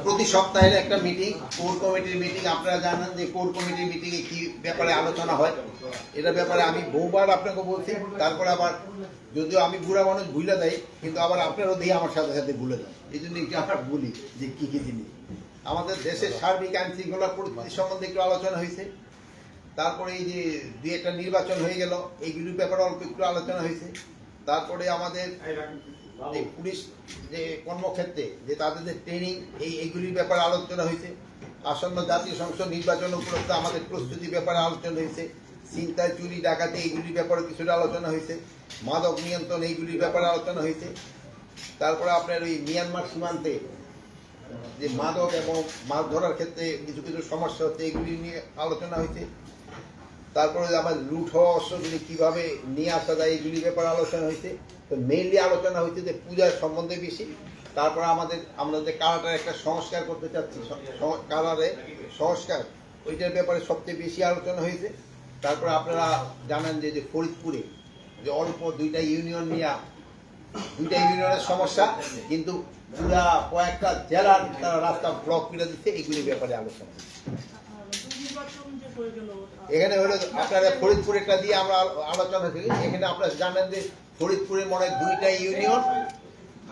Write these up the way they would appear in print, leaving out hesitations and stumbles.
প্রতি সপ্তাহের একটা মিটিং, কোর কমিটির মিটিং। আপনারা জানেন যে কোর কমিটির মিটিং এ কি ব্যাপারে আলোচনা হয়, এটার ব্যাপারে আমি বহুবার আপনাকে বলছি। তারপরে আবার যদিও আমি বুড়া মানুষ ভুলে দেয়, কিন্তু আবার আপনারও দিয়ে আমার সাথে সাথে ভুলে যান। এই জন্য একটু আমরা বলি যে কি কি জিনিস আমাদের দেশের সার্বিক আইন শৃঙ্খলা পরিস্থিতি সম্বন্ধে একটু আলোচনা হয়েছে। তারপরে এই যে দুই একটা নির্বাচন হয়ে গেল, এইগুলির ব্যাপারে অল্প একটু আলোচনা হয়েছে। তারপরে আমাদের যে পুলিশ যে কর্মক্ষেত্রে যে তাদের যে ট্রেনিং, এইগুলির ব্যাপারে আলোচনা হয়েছে। আসন্ন জাতীয় সংসদ নির্বাচন উপলক্ষে আমাদের প্রস্তুতির ব্যাপারে আলোচনা হয়েছে। ছিনতাই, চুরি, ডাকাতি এইগুলির ব্যাপারে কিছুটা আলোচনা হয়েছে। মাদক নিয়ন্ত্রণ এইগুলির ব্যাপারে আলোচনা হয়েছে। তারপরে আপনার ওই মিয়ানমার সীমান্তে যে মাদক এবং মাছ ধরার ক্ষেত্রে কিছু কিছু সমস্যা হচ্ছে, এগুলি নিয়ে আলোচনা হয়েছে। তারপরে আমার লুট হওয়া অস্ত্রগুলি কিভাবে নিয়ে আসা যায়, এইগুলির ব্যাপারে আলোচনা হয়েছে। তো মেইনলি আলোচনা হয়েছে যে পূজার সম্বন্ধে বেশি। তারপরে আমরা যে কারাটার একটা সংস্কার করতে চাচ্ছি, কারারে সংস্কার, ওইটার ব্যাপারে সবচেয়ে বেশি আলোচনা হয়েছে। তারপরে আপনারা জানেন যে ফরিদপুরে যে অল্প দুইটা ইউনিয়নের সমস্যা, কিন্তু পুরা কয়েকটা জেলার তারা রাস্তা ব্লক করে দিচ্ছে, এইগুলির ব্যাপারে আলোচনা হয়েছে। এখানে হলো আপনারা ফরিদপুরেরটা দিয়ে আমরা আলোচনা করি। এখানে আপনারা জানেন যে ফরিদপুরে মনে হয় দুইটা ইউনিয়ন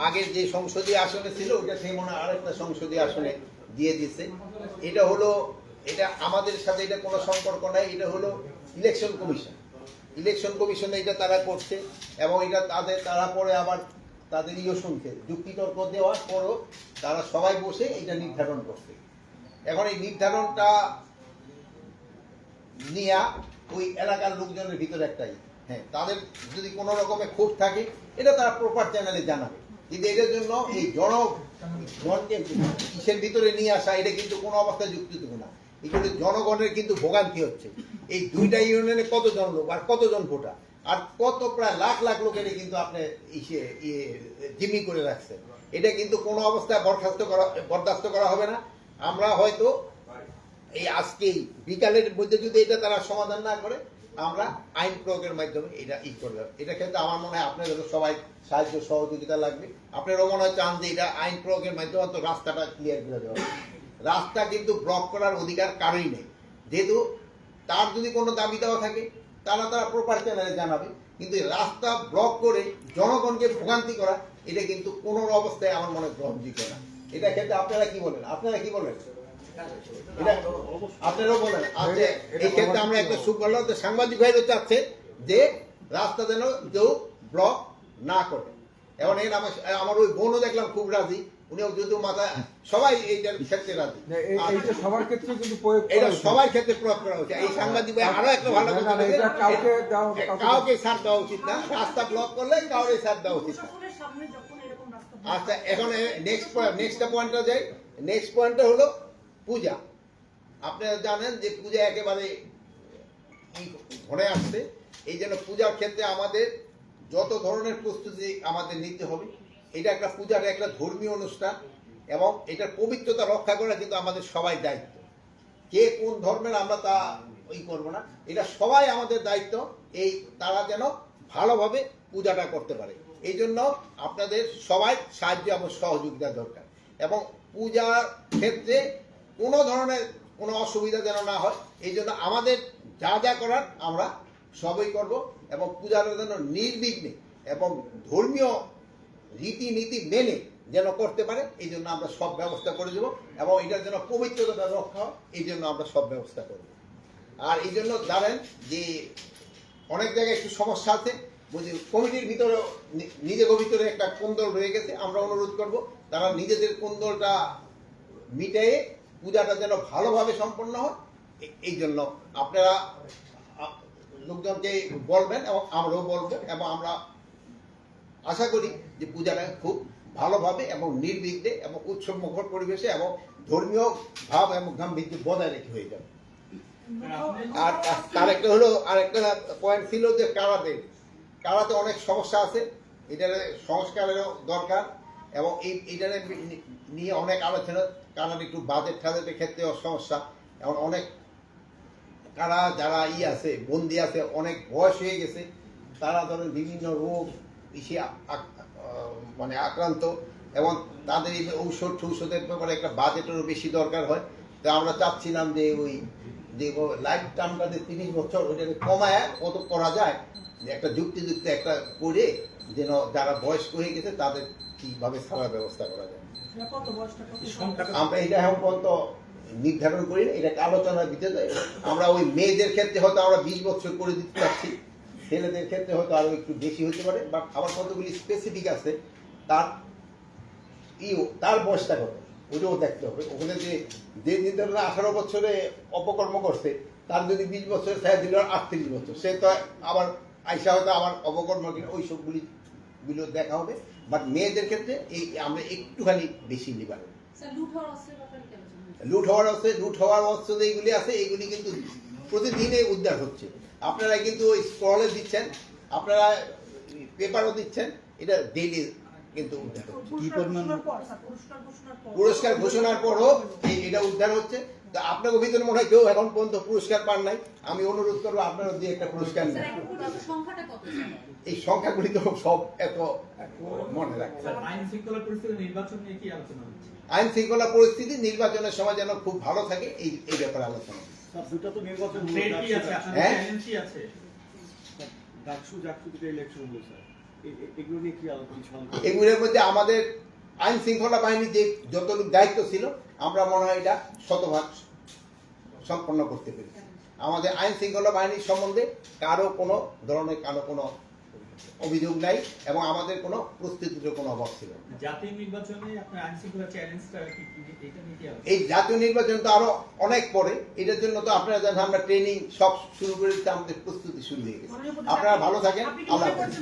আগের যে সংসদীয় আসনে ছিল, ওইটা থেকে মনে হয় আরেকটা সংসদীয় আসনে দিয়ে দিচ্ছে। এটা আমাদের সাথে এটা কোনো সম্পর্ক নাই। এটা হলো ইলেকশন কমিশনে এটা তারা করছে, এবং এটা তারা পরে আবার তাদের শুনছে, যুক্তিতর্ক দেওয়ার পরও তারা সবাই বসে এটা নির্ধারণ করছে। এখন এই নির্ধারণটা নিয়ে ওই এলাকার লোকজনের ভিতরে একটাই, হ্যাঁ, তাদের যদি কোনো রকমের ক্ষোভ থাকে এটা তারা প্রপার চ্যানেলে জানাবে। কিন্তু এটার জন্য এই জনগণকে কিসের ভিতরে নিয়ে আসা, এটা কিন্তু কোনো অবস্থায় যুক্তিযুক্ত না। এখানে জনগণের কিন্তু ভোগান্তি হচ্ছে। এই দুইটা ইউনিয়নে কতজন লোক আর কতজন ভোটার আর কত প্রায় লাখ লাখ লোকের কিন্তু আপনি জিম্মি করে রাখছেন। এটা কিন্তু কোনো অবস্থায় বরদাস্ত করা হবে না। আমরা হয়তো এই আজকেই বিকালের মধ্যে যদি এটা তারা সমাধান না করে, আমরা আইন প্রয়োগের মাধ্যমে এটা করবে। এটা ক্ষেত্রে আমার মনে হয় আপনাদের সবাই সাহায্য সহযোগিতা লাগবে। আপনারাও মনে হয় চান যে এটা আইন প্রয়োগের মাধ্যমে তো রাস্তাটা ক্লিয়ার করে দেওয়া হবে। রাস্তা কিন্তু ব্লক করার অধিকার কারোই নেই। যেহেতু তার যদি কোনো দাবি দেওয়া থাকে তারা প্রপার চ্যানেলে জানাবে, কিন্তু রাস্তা ব্লক করে জনগণকে ভোগান্তি করা, এটা কিন্তু কোনো অবস্থায় আমার মনে হয় গ্রহণযোগ্য না। এটা ক্ষেত্রে আপনারা কি বলেন? আপনারাও বলেন। এই ক্ষেত্রে আমরা একটা সুখবর, সাংবাদিক ভাইরা চাচ্ছে যে রাস্তা যেন কেউ ব্লক না করে। এখন আমার ওই বোনও দেখলাম খুব রাজি, উনিও যদি মাথা সবাই এইটার ক্ষেত্রে রাজি। এটা সবার ক্ষেত্রে প্রয়োগ করা হচ্ছে। এই সাংবাদিক ভাই আরো একটা ভালো কথা, কাউকে ছাড় দেওয়া উচিত না। রাস্তা ব্লক করলে কাউকে ছাড় দেওয়া উচিত না। আচ্ছা, এখন নেক্সট পয়েন্টটা যাই। নেক্সট পয়েন্টটা হলো পূজা। আপনারা জানেন যে পূজা একেবারে ঘরে আসছে। এই জন্য পূজার ক্ষেত্রে আমাদের যত ধরনের প্রস্তুতি আমাদের নিতে হবে। এটা একটা পূজার একটা ধর্মীয় অনুষ্ঠান, এবং এটার পবিত্রতা রক্ষা করা কিন্তু আমাদের সবাই দায়িত্ব। কে কোন ধর্মের আমরা তা করবো না, এটা সবাই আমাদের দায়িত্ব। তারা যেন ভালোভাবে পূজাটা করতে পারে, এই জন্য আপনাদের সবাই সাহায্য এবং সহযোগিতা দরকার। এবং পূজার ক্ষেত্রে কোনো ধরনের কোনো অসুবিধা যেন না হয়, এই জন্য আমাদের যা করার আমরা সবই করব, এবং পূজার যেন নির্বিঘ্নে এবং ধর্মীয় রীতিনীতি মেনে যেন করতে পারে, এই জন্য আমরা সব ব্যবস্থা করে দেবো। এবং এটার জন্য পবিত্রতা রক্ষা হয়, এই জন্য আমরা সব ব্যবস্থা করব। আর এই জন্য জানেন যে অনেক জায়গায় একটু সমস্যা আছে, বুঝি কমিটির ভিতরে নিজেদের ভিতরে একটা কোন্দল রয়ে গেছে। আমরা অনুরোধ করব তারা নিজেদের কোন্দলটা মিটিয়ে পূজাটা যেন ভালোভাবে সম্পন্ন হয়। এই জন্য আপনারা লোকজনকে বলবেন এবং আমরাও বলবো, এবং আমরা আশা করি যে পূজাটা খুব ভালোভাবে এবং নির্বিঘ্নে এবং উৎসব মুখর পরিবেশে এবং ধর্মীয় ভাব এবং গাম্ভীর্য বজায় রেখে হয়ে যাবে। আর আরেকটা পয়েন্ট ছিল যে কারাতে অনেক সমস্যা আছে, এটার সংস্কারেরও দরকার, এবং এইটার নিয়ে অনেক আলোচনা। কারণ একটু বাজেটের ক্ষেত্রে সমস্যা, এবং অনেক কারা যারা আছে বন্দি আছে, অনেক বয়স হয়ে গেছে, তারা ধরেন বিভিন্ন রোগ আক্রান্ত, এবং তাদের এই ঔষধের ব্যাপারে একটা বাজেটেরও বেশি দরকার হয়। তো আমরা চাচ্ছিলাম যে ওই যে লাইফ টার্মটা যে 30 বছর ওইটাকে কমায় কত করা যায়, যে একটা যুক্তিযুক্ত একটা করে যেন যারা বয়স্ক হয়ে গেছে তাদের কিভাবে ছাড়ার ব্যবস্থা করা যায়। আমরা এটা এখন পর্যন্ত নির্ধারণ করি না, এটা আলোচনার ভিতরে। আমরা ওই মেয়েদের ক্ষেত্রে হয়তো আমরা 20 বছর করে দিতে চাচ্ছি, ছেলেদের ক্ষেত্রে হয়তো আরো একটু বেশি হতে পারে, বাট আবার কতগুলি স্পেসিফিক আছে তার বয়সটা কত ওটাও দেখতে হবে। ওখানে যে নির্ধারণ 18 বছরে অপকর্ম করছে তার যদি 20 বছর ছায়া দিল 38 বছর, সে তো আবার আইসা হয়তো আবার অপকর্ম কিনা ওই সবগুলো দেখা হবে। বাট মেয়েদের ক্ষেত্রে এই আমরা একটুখানি বেশি লিবার। লুট হওয়ার অস্ত্র যেগুলি আছে এইগুলি কিন্তু প্রতিদিনে উদ্ধার হচ্ছে। আপনারা কিন্তু ওই স্ক্রলে দিচ্ছেন, আপনারা পেপারও দিচ্ছেন, এটা ডেইলি কিন্তু পুরস্কার ঘোষণার পরও এটা উদ্ধার হচ্ছে। তা আপনাকে ভিতরে মনে হয় কেউ এখন পর্যন্ত পুরস্কার পান নাই। আমি অনুরোধ করবো আপনারা দিয়ে একটা পুরস্কার নেন। এই সংখ্যাগুলি তো সব এত মনে রাখছে। আইন শৃঙ্খলা পরিস্থিতি নির্বাচন নিয়ে কি আলোচনা হচ্ছে? আইন শৃঙ্খলা পরিস্থিতি নির্বাচনের সময় যেন খুব ভালো থাকে এই ব্যাপারে আলোচনা। দুটো তো নির্বাচন আছে ডাকসু দুটো ইলেকশন হলো স্যার, এগুলো নিয়ে কি আলোচনা? এগুলোর মধ্যে আমাদের আইন শৃঙ্খলা বাহিনী যে যতটুকু দায়িত্ব ছিল আমরা মনে হয় এটা শতভাগ সম্পন্ন করতে পেরেছি। আমাদের আইন শৃঙ্খলা বাহিনীর সম্বন্ধে কারো কোনো ধরনের কোনো অভিযোগ নাই এবং আমাদের কোনো প্রস্তুতির কোনো অভাব ছিল না। জাতীয় নির্বাচনে আপনার আইন শৃঙ্খলা চ্যালেঞ্জটা এটা নিয়ে কি? এই জাতীয় নির্বাচন তো আরো অনেক পরে, এটার জন্য তো আপনারা জানেন আমরা ট্রেনিং সব শুরু করে দিতে, আমাদের প্রস্তুতি শুরু হয়ে গেছে। আপনারা ভালো থাকেন, আল্লাহ হাফেজ।